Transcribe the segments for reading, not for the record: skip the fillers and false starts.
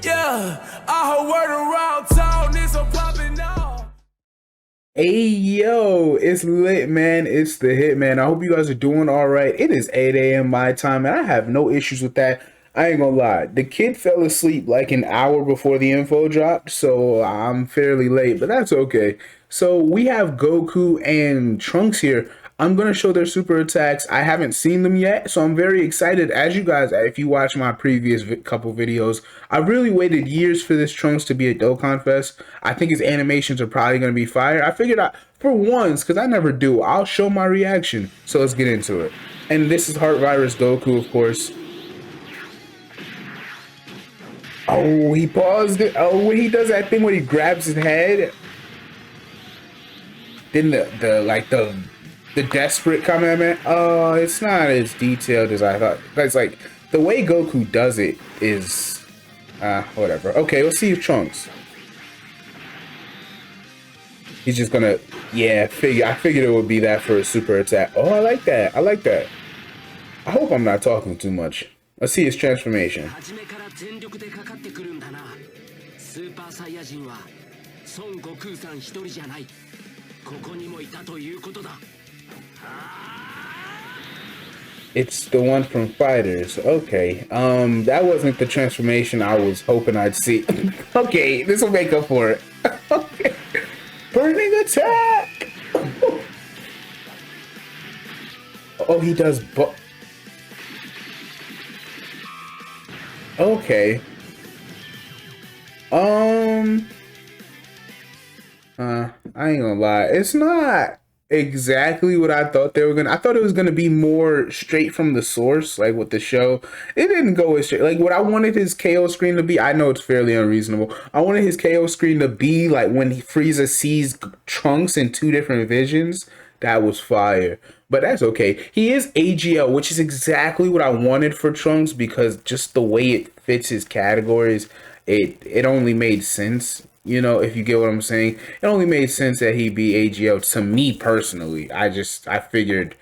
Yeah, I heard word around town is a poppin' off. Hey yo, it's lit, man. It's the hit, man. I hope you guys are doing all right. It is 8 a.m. my time, and I have no issues with that. I ain't gonna lie. The kid fell asleep like an hour before the info dropped, so I'm fairly late, but that's okay. So we have Goku and Trunks here. I'm gonna show their super attacks. I haven't seen them yet, so I'm very excited. As you guys, if you watch my previous couple videos, I really waited years for this Trunks to be at Dokkanfest. I think his animations are probably gonna be fire. I figured out for once, because I never do, I'll show my reaction. So let's get into it. And this is Heart Virus Goku, of course. Oh, he paused it. Oh, when he does that thing where he grabs his head, then the desperate Kamehameha. Oh, it's not as detailed as I thought. It's like the way Goku does it is whatever. Okay, let's see if Trunks. He's just gonna I figured it would be that for a super attack. Oh, I like that. I like that. I hope I'm not talking too much. Let's see his transformation. It's the one from Fighters. Okay. That wasn't the transformation I was hoping I'd see. Okay, this will make up for it. Okay. Burning attack! Oh, he does okay. I ain't gonna lie. It's not exactly what I thought they were gonna. I thought it was gonna be more straight from the source, like with the show. It didn't go as straight. Like what I wanted his KO screen to be. I know it's fairly unreasonable. I wanted his KO screen to be like when Frieza sees Trunks in two different visions. That was fire. But that's okay. He is AGL, which is exactly what I wanted for Trunks because just the way it fits his categories, it only made sense. You know, if you get what I'm saying, it only made sense that he be AGL to me personally. I figured,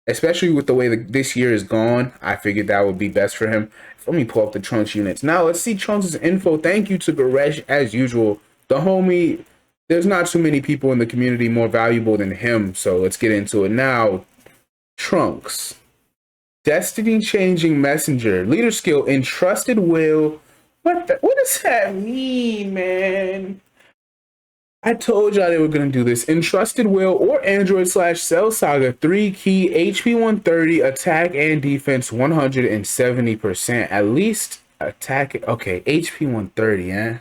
especially with the way this year is gone, I figured that would be best for him. Let me pull up the Trunks units. Now, let's see Trunks' info. Thank you to Goresh, as usual. The homie, there's not too many people in the community more valuable than him, so let's get into it. Now, Trunks. Destiny-changing messenger. Leader skill, entrusted will. What does that mean, man? I told y'all they were gonna do this. Entrusted Will or Android / Cell Saga 3 key HP 130, attack and defense 170%. At least attack. Okay, HP 130, eh?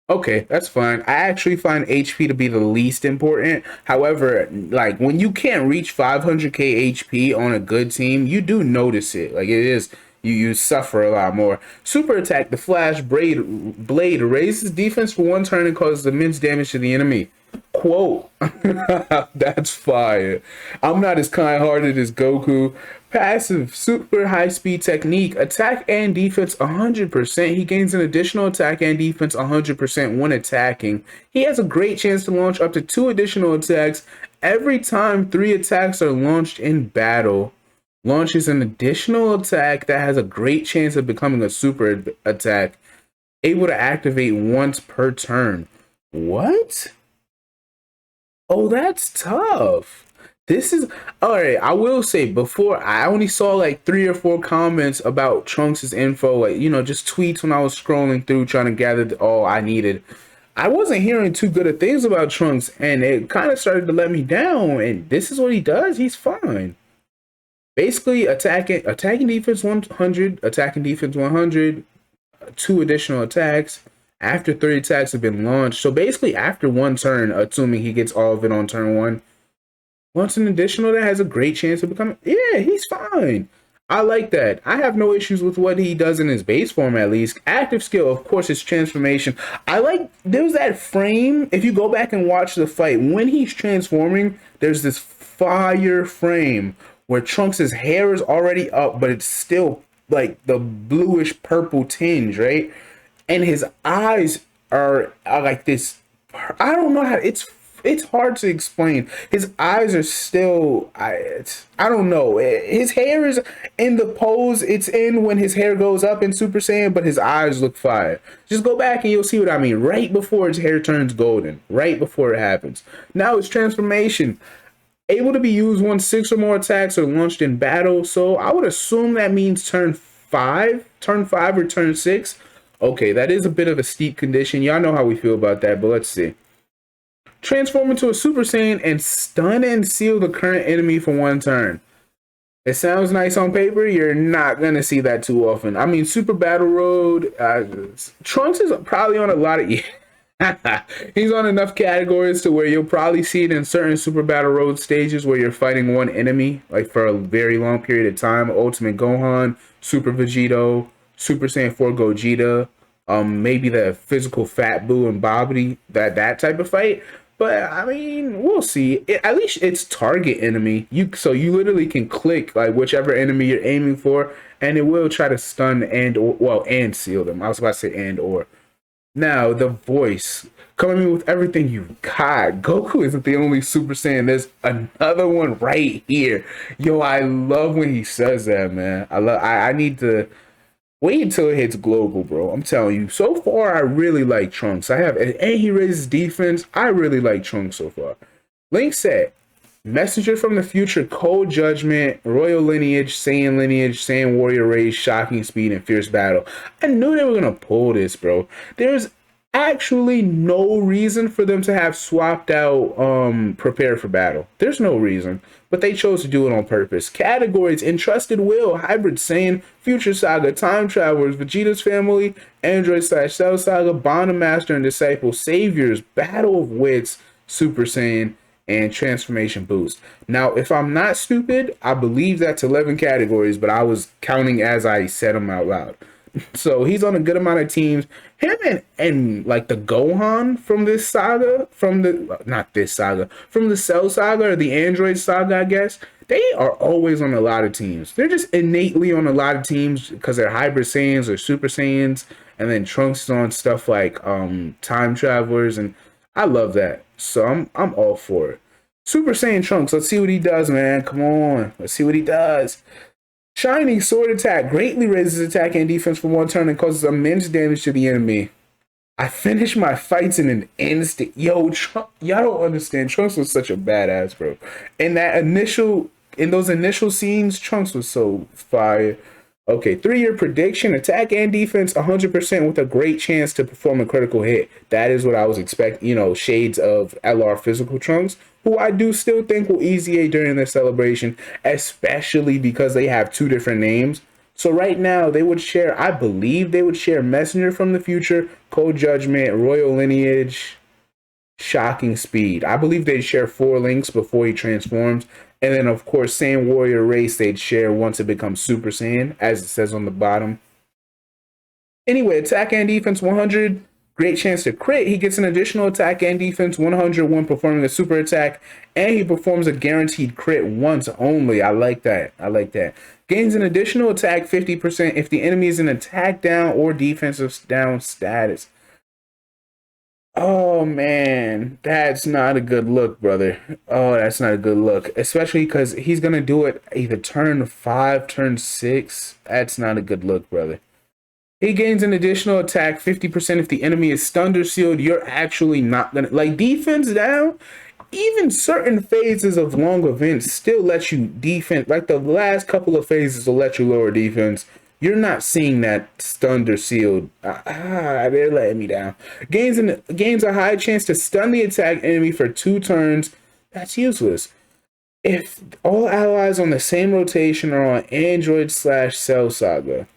Okay, that's fine. I actually find HP to be the least important. However, like when you can't reach 500k HP on a good team, you do notice it. Like it is. You suffer a lot more. Super attack, the Flash Blade raises defense for one turn and causes immense damage to the enemy. Quote. That's fire. I'm not as kind-hearted as Goku. Passive, super high-speed technique, attack and defense 100%. He gains an additional attack and defense 100% when attacking. He has a great chance to launch up to 2 additional attacks every time 3 attacks are launched in battle. Launches an additional attack that has a great chance of becoming a super attack, able to activate once per turn. What? Oh, that's tough. This is all right. I will say before I only saw like 3 or 4 comments about Trunks' info, like just tweets when I was scrolling through trying to gather all I needed. I wasn't hearing too good of things about Trunks, and it kind of started to let me down. And this is what he does. He's fine. Basically, attacking defense 100, attacking defense 100, 2 additional attacks after 3 attacks have been launched. So basically, after 1 turn, assuming he gets all of it on turn 1, once an additional that has a great chance of becoming. Yeah, he's fine. I like that. I have no issues with what he does in his base form, at least. Active skill, of course, his transformation. There's that frame. If you go back and watch the fight, when he's transforming, there's this fire frame where Trunks' hair is already up, but it's still like the bluish purple tinge, right? And his eyes are like this. I don't know how it's it's hard to explain. His eyes are still, I don't know. His hair is in the pose it's in when his hair goes up in Super Saiyan, but his eyes look fire. Just go back and you'll see what I mean. Right before his hair turns golden, right before it happens. Now his transformation, able to be used once 6 or more attacks are launched in battle. So I would assume that means turn 5 or turn 6. Okay, that is a bit of a steep condition. Y'all know how we feel about that, but let's see. Transform into a Super Saiyan and stun and seal the current enemy for 1 turn. It sounds nice on paper. You're not going to see that too often. I mean, Super Battle Road, Trunks is probably on a lot of... He's on enough categories to where you'll probably see it in certain Super Battle Road stages where you're fighting one enemy, like for a very long period of time. Ultimate Gohan, Super Vegito, Super Saiyan 4 Gogeta, maybe the physical Fat Boo and Bobbity, that type of fight. But I mean, we'll see. At least it's target enemy. So you literally can click like whichever enemy you're aiming for, and it will try to stun and seal them. I was about to say and or. Now the voice coming in with everything you got. Goku isn't the only Super Saiyan. There's another one right here. Yo, I love when he says that, man. I need to wait until it hits global, bro. I'm telling you. So far, I really like Trunks. And he raises defense. I really like Trunks so far. Link said, Messenger from the future, Cold Judgment, Royal Lineage, Saiyan Warrior Race, Shocking Speed, and Fierce Battle. I knew they were going to pull this, bro. There's actually no reason for them to have swapped out Prepare for Battle. There's no reason. But they chose to do it on purpose. Categories: Entrusted Will, Hybrid Saiyan, Future Saga, Time Travelers, Vegeta's Family, Android/Cell Saga, Bond of Master and Disciple, Saviors, Battle of Wits, Super Saiyan, and Transformation Boost. Now, if I'm not stupid, I believe that's 11 categories, but I was counting as I said them out loud. So he's on a good amount of teams. Him and like the Gohan from this saga, from the Cell Saga or the Android Saga, I guess, they are always on a lot of teams. They're just innately on a lot of teams because they're Hybrid Saiyans or Super Saiyans, and then Trunks is on stuff like Time Travelers, and I love that. So I'm all for it. Super Saiyan Trunks, let's see what he does, man. Come on, let's see what he does. Shining Sword Attack greatly raises attack and defense for 1 turn and causes immense damage to the enemy. I finish my fights in an instant. Yo, y'all don't understand. Trunks was such a badass, bro. In those initial scenes, Trunks was so fire. Okay, 3-year prediction, attack and defense 100% with a great chance to perform a critical hit. That is what I was expecting, shades of LR Physical Trunks, who I do still think will easy A during this celebration, especially because they have 2 different names. So right now, I believe they would share Messenger from the Future, Cold Judgment, Royal Lineage, Shocking Speed. I believe they'd share 4 links before he transforms. And then, of course, Saiyan Warrior Race they'd share once it becomes Super Saiyan, as it says on the bottom. Anyway, attack and defense 100. Great chance to crit. He gets an additional attack and defense 100 when performing a super attack. And he performs a guaranteed crit once only. I like that. Gains an additional attack 50% if the enemy is in attack down or defensive down status. Oh, man, that's not a good look, brother. Oh, that's not a good look, especially because he's going to do it either turn 5, turn 6. That's not a good look, brother. He gains an additional attack 50% if the enemy is stunned or sealed. You're actually not going to, like, defense down. Even certain phases of long events still let you defend. Like the last couple of phases will let you lower defense. You're not seeing that stunned or sealed. They're letting me down. Gains a high chance to stun the attack enemy for 2 turns. That's useless. If all allies on the same rotation are on Android/Cell Saga,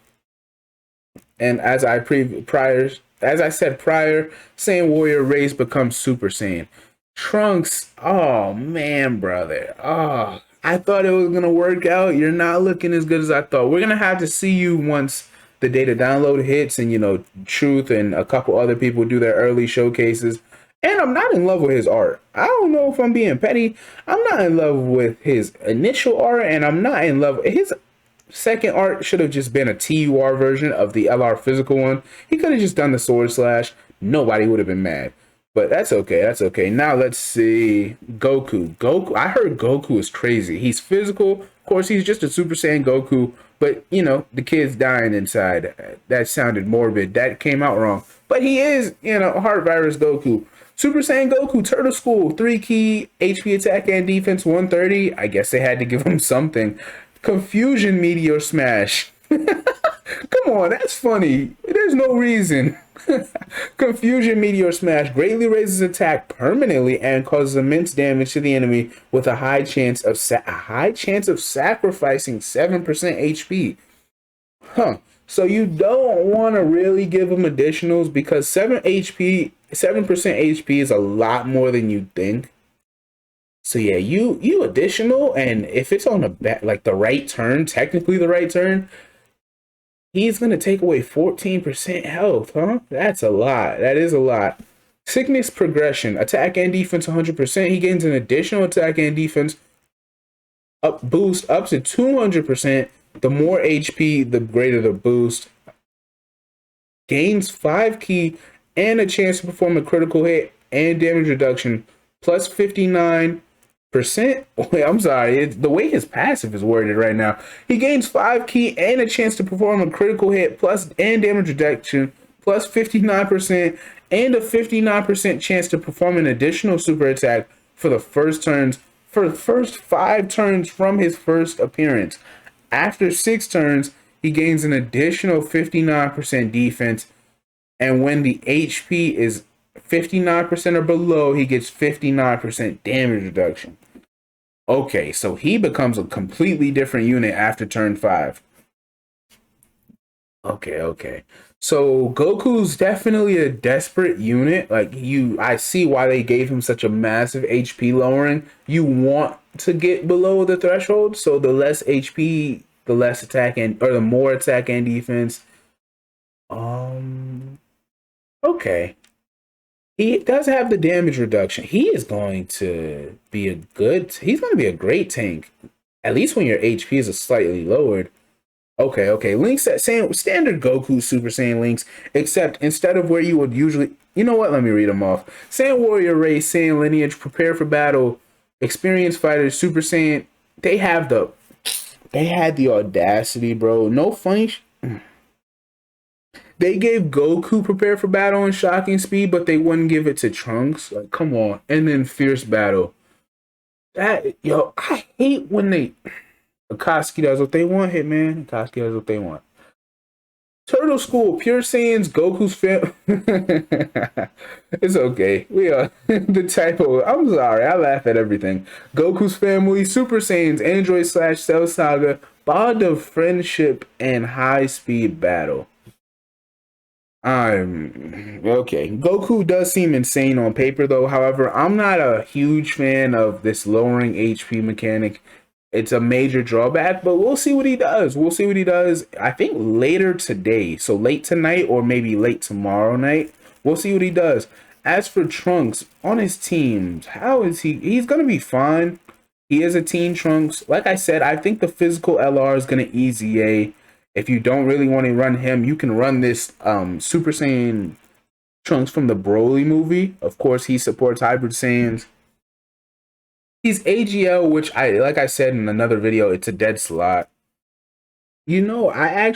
and as I said prior, Saiyan Warrior Race becomes Super Saiyan. Trunks, oh man, brother. Oh, I thought it was going to work out. You're not looking as good as I thought. We're going to have to see you once the data download hits and, Truth and a couple other people do their early showcases. And I'm not in love with his art. I don't know if I'm being petty. I'm not in love with his initial art, and I'm not in love with his second art. Should have just been a TUR version of the LR physical one. He could have just done the sword slash. Nobody would have been mad. But that's okay. That's okay. Now let's see. Goku. Goku. I heard Goku is crazy. He's physical. Of course, he's just a Super Saiyan Goku. But, you know, the kid's dying inside. That sounded morbid. That came out wrong. But he is, you know, heart virus Goku. Super Saiyan Goku, Turtle School, 3 key, HP attack and defense, 130. I guess they had to give him something. Confusion Meteor Smash. Come on, that's funny. There's no reason. Confusion Meteor Smash greatly raises attack permanently and causes immense damage to the enemy with a high chance of sacrificing 7% HP. Huh. So you don't want to really give them additionals because 7% HP is a lot more than you think. So yeah, you additional, and if it's on the right turn, technically the right turn, he's gonna take away 14% health, huh? That's a lot. That is a lot. Sickness progression, attack and defense 100%. He gains an additional attack and defense boost up to 200%. The more HP, the greater the boost. Gains 5 key and a chance to perform a critical hit and damage reduction plus 59%. Wait, I'm sorry. The way his passive is worded right now. He gains 5 key and a chance to perform a critical hit and damage reduction plus 59% and a 59% chance to perform an additional super attack for the first 5 turns from his first appearance. After 6 turns, he gains an additional 59% defense, and when the HP is 59% or below, he gets 59% damage reduction. Okay, so he becomes a completely different unit after turn 5. Okay. So Goku's definitely a desperate unit. I see why they gave him such a massive HP lowering. You want to get below the threshold, so the less HP, the less attack or the more attack and defense. Okay. He does have the damage reduction. He's going to be a great tank. At least when your HP is slightly lowered. Okay. Links that standard Goku Super Saiyan links, except instead of where you would usually, you know what? Let me read them off. Saiyan Warrior Race, Saiyan Lineage, Prepare for Battle, Experienced Fighters, Super Saiyan. They had the audacity, bro. No funny. They gave Goku Prepare for Battle and Shocking Speed, but they wouldn't give it to Trunks. Like, come on. And then Fierce Battle. I hate when Akatsuki does what they want, Hitman. Akatsuki does what they want. Turtle School, Pure Saiyans, Goku's It's okay. We are the typo. I'm sorry. I laugh at everything. Goku's Family, Super Saiyans, Android / Cell Saga, Bond of Friendship, and High Speed Battle. Okay. Goku does seem insane on paper, though. However, I'm not a huge fan of this lowering HP mechanic. It's a major drawback, but we'll see what he does. I think later today, so late tonight or maybe late tomorrow night. We'll see what he does. As for Trunks, on his teams, how is he? He's going to be fine. He is a Teen Trunks. Like I said, I think the physical LR is going to ease EA. If you don't really want to run him, you can run this Super Saiyan Trunks from the Broly movie. Of course, he supports Hybrid Saiyans. He's AGL, which like I said in another video, it's a dead slot. You know, I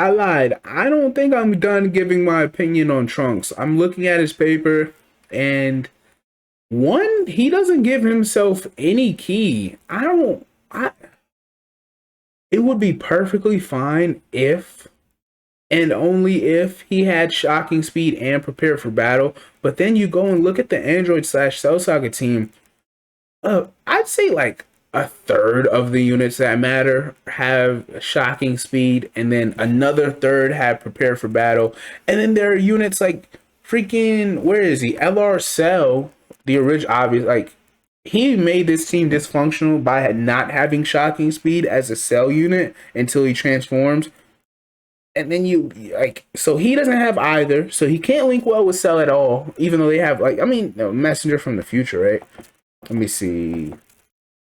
lied. I don't think I'm done giving my opinion on Trunks. I'm looking at his paper, and he doesn't give himself any key. It would be perfectly fine if, and only if, he had Shocking Speed and Prepare for Battle. But then you go and look at the Android / Cell Saga team. I'd say like a third of the units that matter have Shocking Speed, and then another third have Prepare for Battle. And then there are units like freaking, where is he? LR Cell, the original, obvious, like, he made this team dysfunctional by not having Shocking Speed as a Cell unit until he transforms. And then so he doesn't have either, so he can't link well with Cell at all, even though they have, Messenger from the Future, right? Let me see.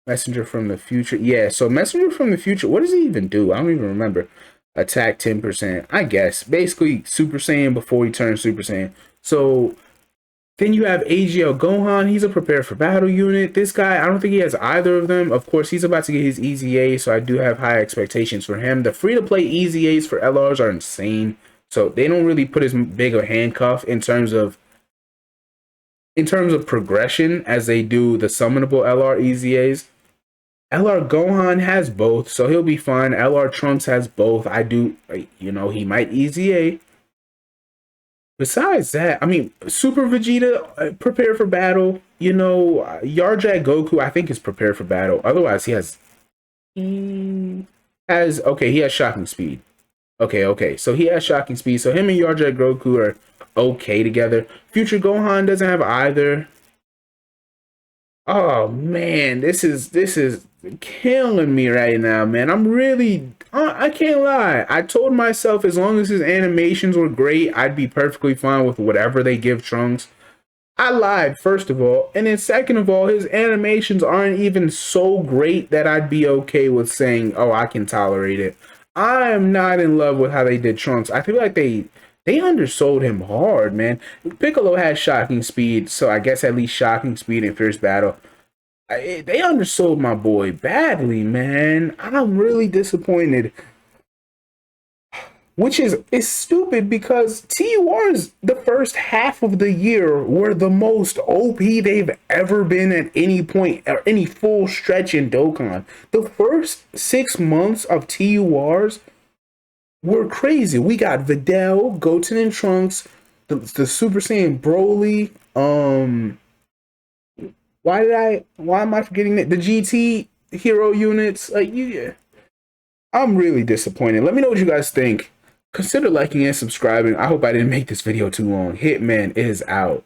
Messenger from the Future. Yeah, so Messenger from the Future, what does he even do? I don't even remember. Attack 10%, I guess. Basically, Super Saiyan before he turns Super Saiyan. So Then you have AGL Gohan. He's a prepare for battle unit. This guy, I don't think he has either of them. Of course, he's about to get his EZA, so I do have high expectations for him. The free-to-play EZAs for LRs are insane. So they don't really put as big a handcuff in terms of progression as they do the summonable LR EZAs. LR Gohan has both, so he'll be fine. LR Trunks has both. I do, you know, he might EZA. Besides that, I mean, Super Vegeta, prepare for battle. You know, Yarjak Goku, I think, is prepared for battle. Otherwise, he has shocking speed. Okay. So he has shocking speed. So him and Yarjak Goku are okay together. Future Gohan doesn't have either. Oh man, this is killing me right now, man. I'm really, I can't lie. I told myself as long as his animations were great, I'd be perfectly fine with whatever they give Trunks. I lied, first of all, and then second of all, his animations aren't even so great that I'd be okay with saying, oh, I can tolerate it. I am not in love with how they did Trunks. I feel like they undersold him hard, man. Piccolo has shocking speed, so I guess at least shocking speed in Fierce Battle. They undersold my boy badly, man. I'm really disappointed. Which is stupid because TURs the first half of the year were the most OP they've ever been at any point or any full stretch in Dokkan. The first 6 months of TURs were crazy. We got Videl, Goten and Trunks, the Super Saiyan Broly, why am I forgetting that? The GT hero units, I'm really disappointed. Let me know what you guys think. Consider liking and subscribing. I hope I didn't make this video too long. Hitman is out.